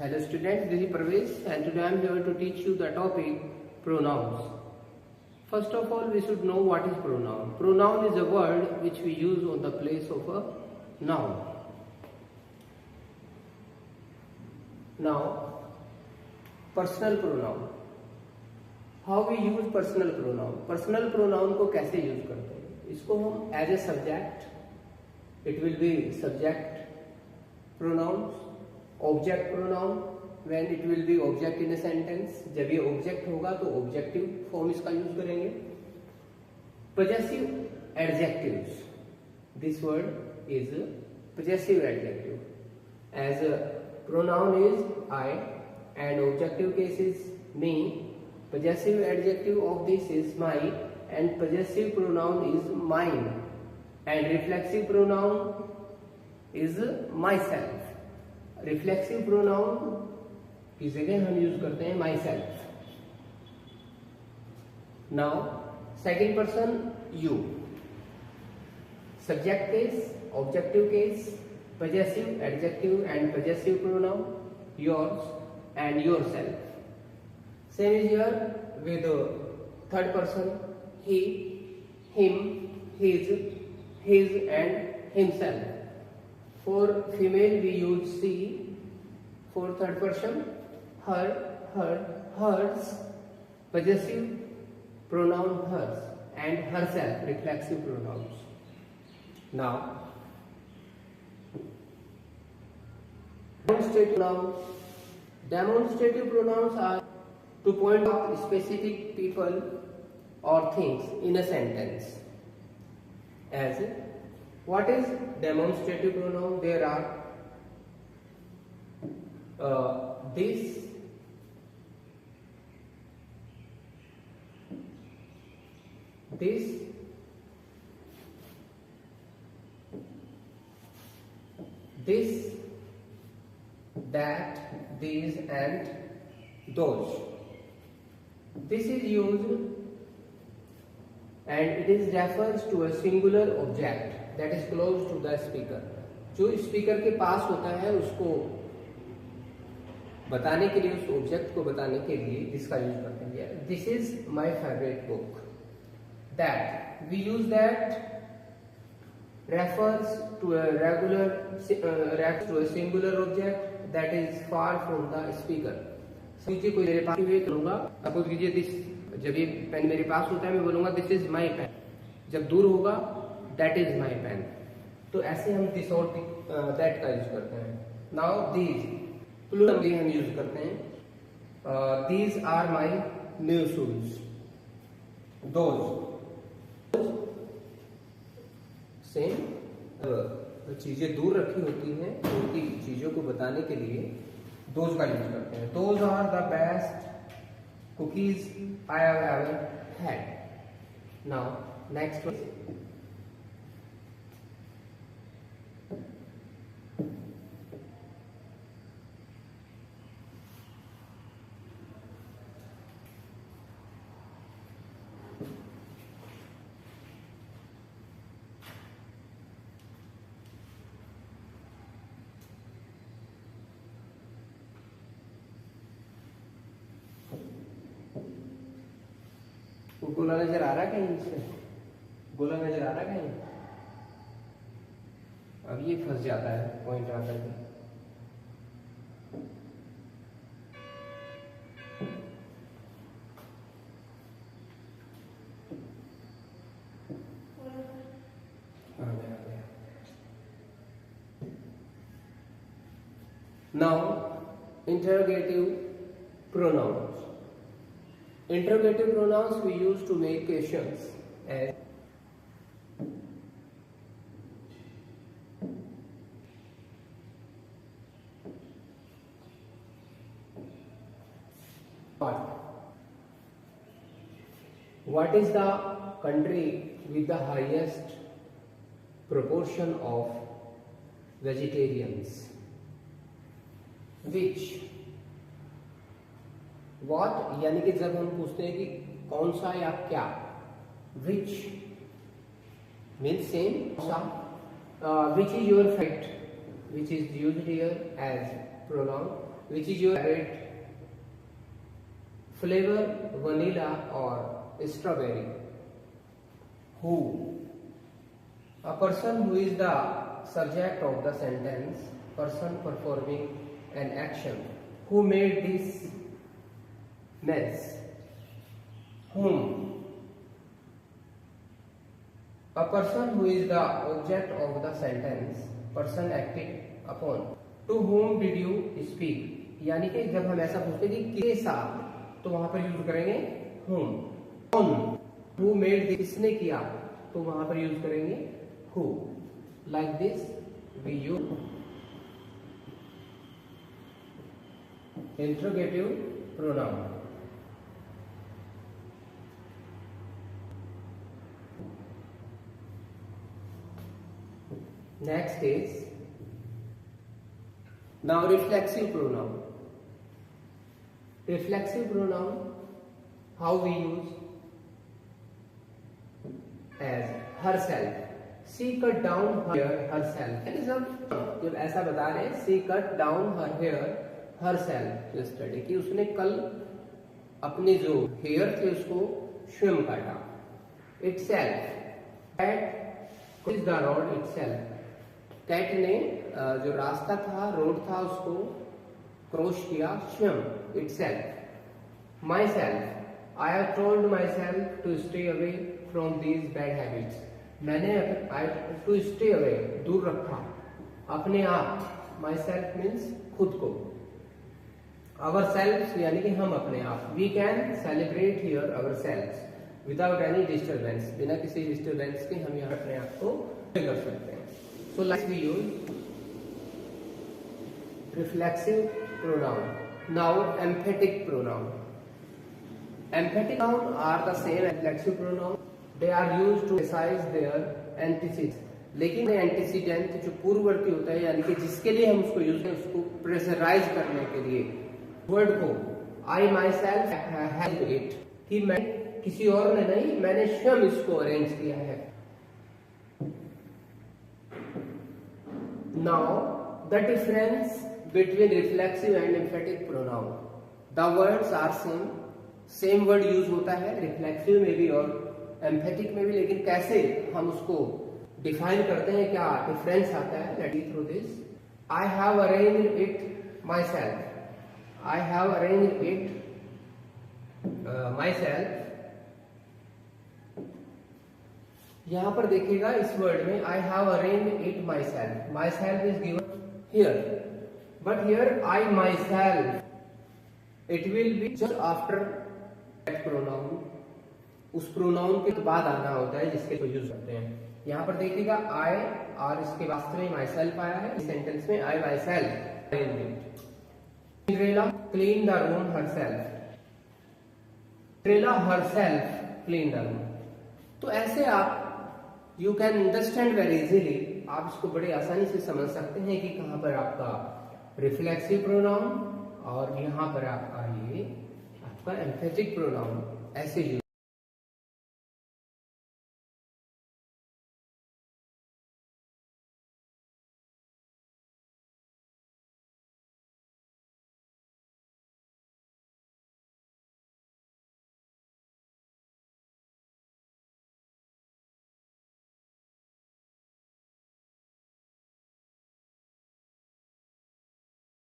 Hello students, this is Parvez and today I am here to teach you the topic pronouns. First of all, we should know what is pronoun. Pronoun is a word which we use on the place of a noun. Now, personal pronoun. How we use personal pronoun? Personal pronoun को कैसे use करते हैं? इसको हम as a subject, it will be subject pronouns, object pronoun when it will be object in a sentence. जब ये object होगा तो objective form इसका यूज करेंगे. Possessive adjectives. This word is possessive adjective. As a pronoun is I and objective case is me. Possessive adjective of this is my and possessive pronoun is mine and reflexive pronoun is myself. Reflexive pronoun की जगह हम use करते हैं myself. Now second person you. Subject case, objective case, possessive adjective and possessive pronoun yours and yourself. Same is here with third person he, him, his and himself. For female we use she. For third person her, hers, possessive pronoun hers and herself, reflexive pronouns. Now demonstrative pronouns. Demonstrative pronouns are to point out specific people or things in a sentence. As what is demonstrative pronoun? There are this, this, that, these and those. This is used and it is refers to a singular object that is close to the speaker. जो speaker के पास होता है उसको बताने के लिए, उस object को बताने के लिए इसका यूज करते हैं. This is my favourite book. That we use that refers to a singular object that is far from the speaker. समझिए कोई मेरे पास ये करूंगा, सपोज कीजिए दिस, जब ये पेन मेरे पास होता है मैं बोलूंगा दिस इज माई पेन. जब दूर होगा दैट इज माई पेन. तो ऐसे हम दिस और दैट का यूज करते हैं. नाउ दीज प्लूरल हम यूज करते हैं. These are my new shoes. Those same. चीजें दूर रखी होती हैं, उनकी चीजों को बताने के लिए दोज का यूज करते हैं. Those are the best cookies I have ever had. Now next one. गोला नजर आ रहा है कहीं से? गोला नजर आ रहा है कहीं? अब ये फंस जाता है पॉइंट आकर के. आ गया. Now interrogative pronouns. Interrogative pronouns we use to make questions as what is the country with the highest proportion of vegetarians? Which? What यानी कि जब हम पूछते हैं कि कौन सा या क्या, which means same. Which is your favorite, which is used here as pronoun. Which is your favourite flavour, vanilla और strawberry. Who, a person who is the subject of the sentence, person performing an action, who made this mess, whom, a person who is the object of the sentence, person acted upon, to whom did you speak, यानी कि जब हम ऐसा पूछते कि किसके साथ तो वहां पर यूज करेंगे whom, on, who made this, किसने किया तो वहां पर यूज करेंगे who, like this we use interrogative pronoun. Next is now reflexive pronoun. Reflexive pronoun, how we use as herself. She cut down her hair herself. जब ऐसा बता रहे हैं she cut down her hair herself yesterday, कि उसने कल अपने जो हेयर थे उसको स्वयं काटा। Itself, cat is the road itself. Cat ने जो रास्ता था, रोड था, उसको क्रॉस किया स्वयं, itself. Myself, I have told myself to stay away from these bad habits. मैंने टू स्टे अवे, दूर रखा अपने आप, माई सेल्फ मीन्स खुद को, अवर सेल्फ यानी कि हम अपने आप। We can celebrate here our self without any disturbance, बिना किसी डिस्टर्बेंस के हम यहाँ अपने आप को कर सकते हैं। So like we use reflexive pronoun. Now emphatic pronoun. Emphatic pronoun are the same reflexive pronoun, they are used to emphasize their antecedent, लेकिन एंटीसीडेंट जो पूर्ववर्ती होता है यानी कि जिसके लिए हम उसको यूज करें, उसको प्रेशराइज करने के लिए वर्ड को आई माई सेल्फ हैव इट, कि मैं किसी और ने नहीं, मैंने स्वयं इसको अरेंज किया है। Now the difference between reflexive and emphatic pronoun. The words are same, same word use होता है रिफ्लेक्सिव में भी और एम्फेटिक में भी, लेकिन कैसे हम उसको डिफाइन करते हैं, क्या डिफरेंस आता है, let me through this. I have arranged it my self, I have arranged it my self. यहां पर देखिएगा इस वर्ड में I have arranged it my self, my self is given here, but here I my self, it will be just after that pronoun, उस pronoun के बाद आना होता है जिसके को यूज करते हैं। यहाँ पर देखिएगा आई, और इसके वास्तव में माई सेल्फ आया है, इस सेंटेंस में I myself. Cinderella clean the room herself, Cinderella herself clean the room. तो ऐसे आप you can understand very easily, आप इसको बड़े आसानी से समझ सकते हैं कि कहाँ पर आपका रिफ्लेक्सिव प्रोनाउन और यहाँ पर आपका ये आपका एम्फेटिक प्रोनाउन ऐसे